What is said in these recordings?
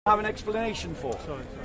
have an explanation for.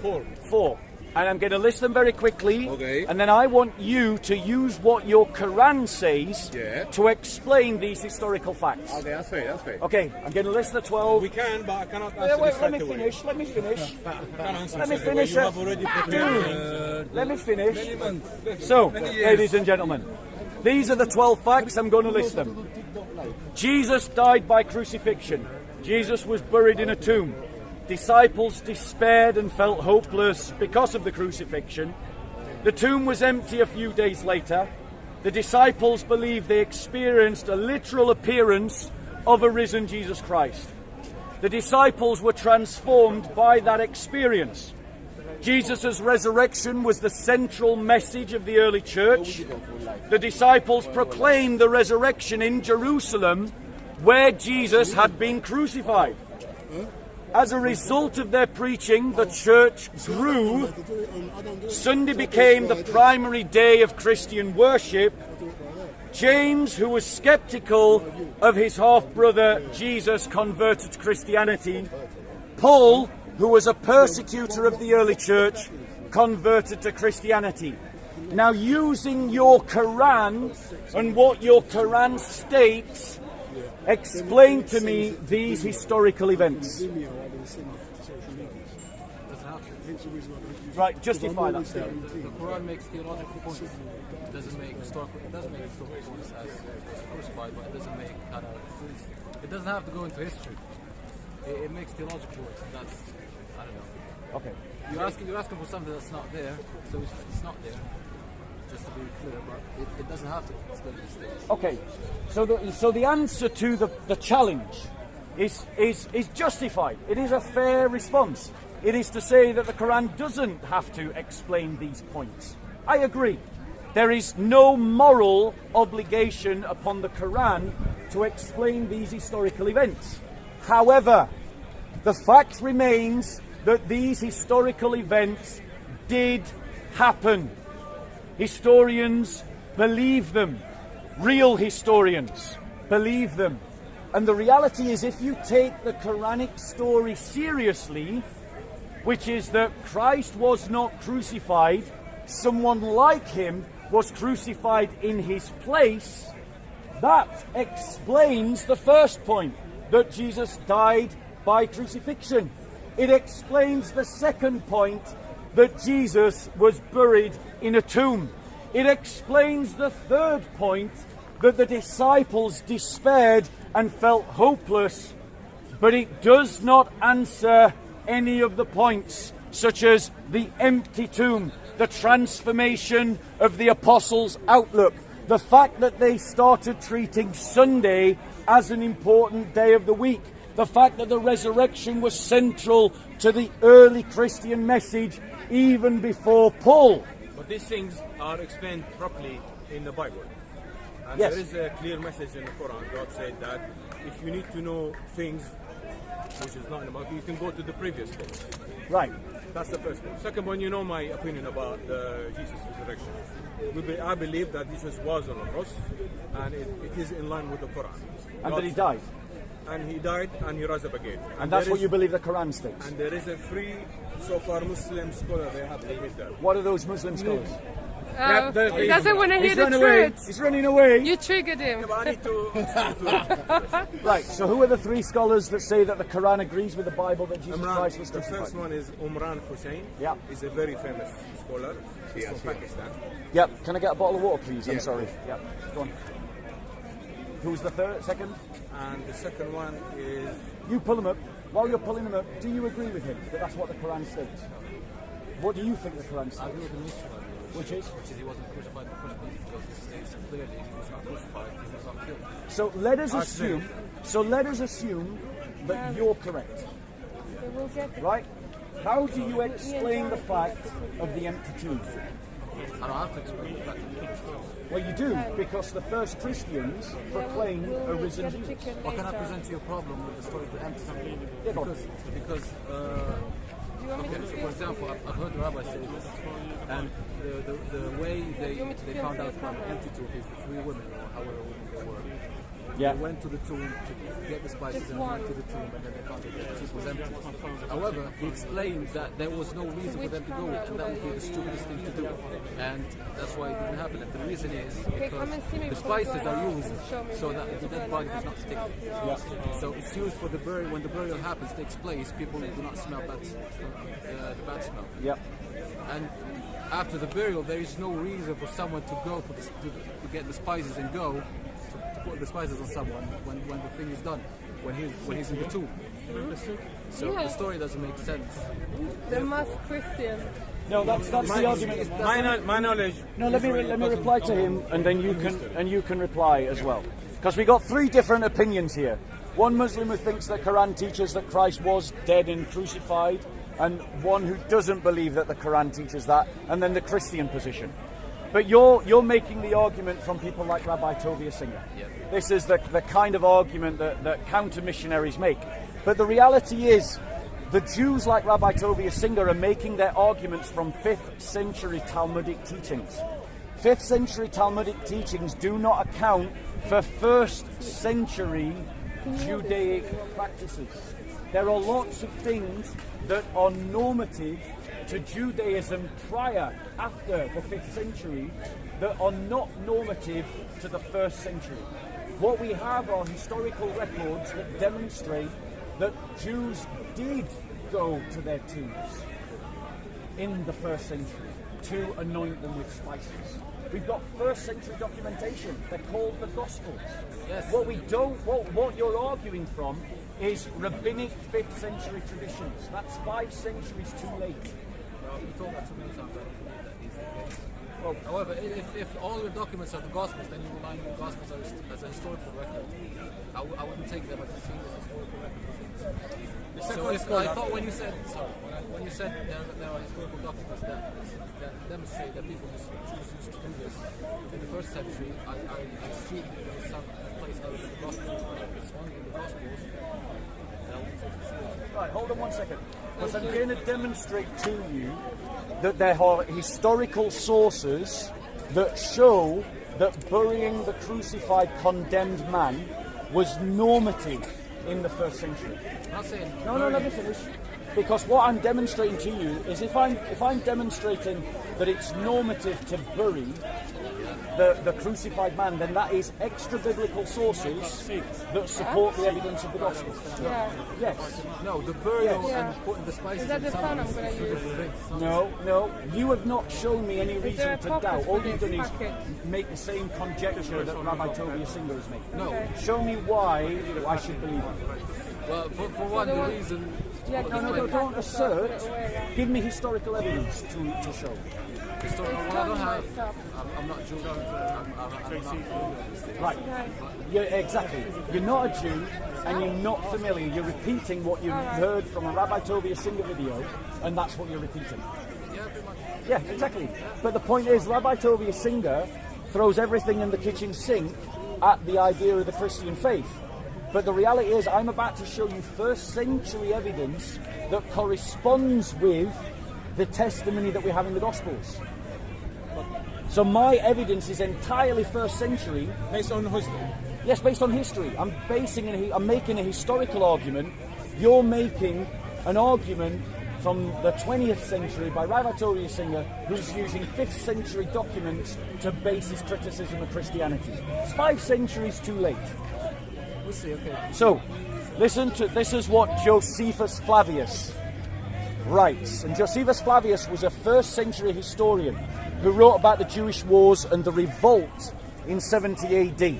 Four. Four. And I'm going to list them very quickly. Okay. And then I want you to use what your Quran says to explain these historical facts. Okay, that's fair, that's fair. Okay, I'm going to list the 12. We can, but I cannot answer this let me right away. finish. Let me finish. Let me finish. You have already prepared. Let me finish. So, ladies and gentlemen, these are the 12 facts. I'm going to list them. Jesus died by crucifixion. Jesus was buried in a tomb. Disciples despaired and felt hopeless because of the crucifixion. The tomb was empty a few days later. The disciples believed they experienced a literal appearance of a risen Jesus Christ. The disciples were transformed by that experience. Jesus' resurrection was the central message of the early church. The disciples proclaimed the resurrection in Jerusalem, where Jesus had been crucified. As a result of their preaching, the church grew. Sunday became the primary day of Christian worship. James, who was skeptical of his half-brother Jesus, converted to Christianity. Paul, who was a persecutor of the early church, converted to Christianity. Now, using your Quran and what your Quran states, explain to me these historical events. Right, justify that statement. The Quran makes theological points. It doesn't make historical points as crucified, but it doesn't have to go into history. It makes theological points. That's, I don't know. Okay. You're asking for something that's not there, so it's not there. Just to be clear, but it doesn't have to explain these things. Okay, so the answer to the challenge is justified. It is a fair response. It is to say that the Quran doesn't have to explain these points. I agree. There is no moral obligation upon the Quran to explain these historical events. However, the fact remains that these historical events did happen. Historians believe them. Real historians believe them. And the reality is, if you take the Quranic story seriously, which is that Christ was not crucified, someone like him was crucified in his place, that explains the first point, that Jesus died by crucifixion. It explains the second point, that Jesus was buried in a tomb. It explains the third point, that the disciples despaired and felt hopeless. But it does not answer any of the points, such as the empty tomb, the transformation of the apostles' outlook, the fact that they started treating Sunday as an important day of the week, the fact that the resurrection was central to the early Christian message even before Paul. But these things are explained properly in the Bible. And Yes. there is a clear message in the Quran. God said that if you need to know things which is not in the Bible, you can go to the previous books. Right. That's the first one. Second one, you know my opinion about Jesus' resurrection. I believe that Jesus was on the cross, and it is in line with the Quran. And that he died. And he died, and he rose up again. And that's what you believe the Quran states. And there is a free, so far, Muslim scholar they have admitted that. What are those Muslim scholars? He doesn't want to hear the away. truth. He's running away. You triggered him. Yeah, but I need to Right, so who are the three scholars that say that the Quran agrees with the Bible that Jesus Christ was the crucified? first one is Umran Hussein. Yeah. He's a very famous scholar. He's from Pakistan. Yep. Can I get a bottle of water, please? I'm Yeah. sorry. Yep. Go on. Who's the second? And the second one is You pull them up. While you're pulling them up, do you agree with him that that's what the Quran states? What do you think the Quran I states? agree with the mystery, Which is? which is he wasn't crucified in the first place because it states clearly he was not crucified, he was not killed. So let us assume that you're correct, We'll get right? How do you explain the fact of the empty tomb? I don't have to explain the fact that he killed. Well, you do, because the first Christians proclaimed a risen Jesus. What can I present to you a problem with the story of the empty tomb? Yeah, go on. Because okay, so for example, I've heard the rabbi say this, and the way they found out about the empty tomb is the three women, or however women they were. Yeah. They went to the tomb to get the spices Just and one. went to the tomb and then they found that the tomb was empty. However, he explained that there was no reason for them to go and that would be the stupidest thing to do. And that's why it didn't happen. And the reason is because the spices are used so that the dead body does not stick. So it's used for the burial. When the burial happens, takes place, people do not smell the bad smell. Yep. And after the burial, there is no reason for someone to go to get the spices and go to put the spices on someone when the thing is done, when he's in the tomb. So the story doesn't make sense. The mass Christian. No, that's the argument. My knowledge. No, let me reply to him, and then you can reply as well. Because we got three different opinions here. One Muslim who thinks that Quran teaches that Christ was dead and crucified, and one who doesn't believe that the Quran teaches that, and then the Christian position. But you're making the argument from people like Rabbi Tovia Singer. Yep. This is the kind of argument that counter-missionaries make. But the reality is, the Jews like Rabbi Tovia Singer are making their arguments from 5th century Talmudic teachings. 5th century Talmudic teachings do not account for 1st century Judaic practices. There are lots of things that are normative to Judaism after the 5th century that are not normative to the 1st century. What we have are historical records that demonstrate that Jews did go to their tombs in the 1st century to anoint them with spices. We've got 1st century documentation. They're called the Gospels. Yes. What you're arguing from is rabbinic 5th century traditions. That's 5 centuries too late. Well, you told that too many times that is the case. Well, however, if all your documents are the Gospels, then you rely on the Gospels as a historical record. I wouldn't take them as a single historical record. So I thought when you said there are historical documents that demonstrate that people used to do this in the 1st century, I assume there was some place other than the Gospels. If it's only in the Gospels, Right, hold on one second. Because I'm going to demonstrate to you that there are historical sources that show that burying the crucified condemned man was normative in the 1st century. I'm not saying No, let me finish. Because what I'm demonstrating to you is if I'm demonstrating that it's normative to bury the crucified man, then that is extra biblical sources that support the evidence of the gospel. Yeah. Yes. No, the burial Yeah. and putting the spices Is that in the someone fun I'm gonna is two use? different things. No. You have not shown me any there reason a to purpose doubt. for All you've this done is packet? make the same conjecture that Rabbi Tovia Singer is making. No. Okay. Show me why I should believe it. Well, for one, the reason. Yeah, No, don't assert. Give me historical evidence to show. Well, I don't have. I'm not Jewish. I'm not. Right. Yeah, exactly. You're not a Jew and you're not familiar. You're repeating what you heard from a Rabbi Tovia Singer video, and that's what you're repeating. Yeah, pretty much. Yeah, exactly. But the point is, Rabbi Tovia Singer throws everything in the kitchen sink at the idea of the Christian faith. But the reality is, I'm about to show you 1st century evidence that corresponds with the testimony that we have in the Gospels. So my evidence is entirely 1st century. Based on history. Yes, based on history. I'm making a historical argument. You're making an argument from the 20th century by Rabbi Tovia Singer, who's using 5th century documents to base his criticism of Christianity. It's 5 centuries too late. We'll see. Okay. So, listen to this is what Josephus Flavius writes. And Josephus Flavius was a 1st century historian who wrote about the Jewish wars and the revolt in 70 AD.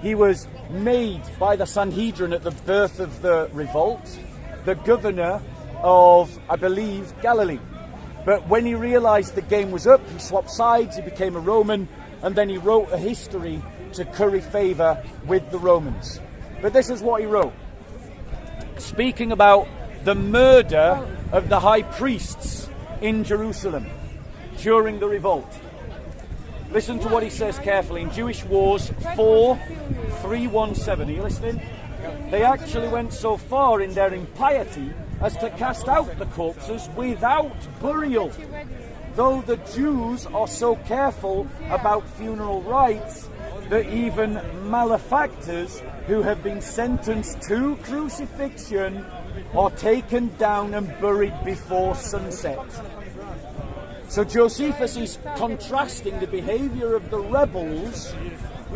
He was made by the Sanhedrin at the birth of the revolt, the governor of, I believe, Galilee. But when he realized the game was up, he swapped sides, he became a Roman, and then he wrote a history to curry favor with the Romans. But this is what he wrote, speaking about the murder of the high priests in Jerusalem during the revolt. Listen to what he says carefully. In Jewish Wars 4:317, are you listening? They actually went so far in their impiety as to cast out the corpses without burial. Though the Jews are so careful about funeral rites, that even malefactors who have been sentenced to crucifixion are taken down and buried before sunset. So Josephus is contrasting the behavior of the rebels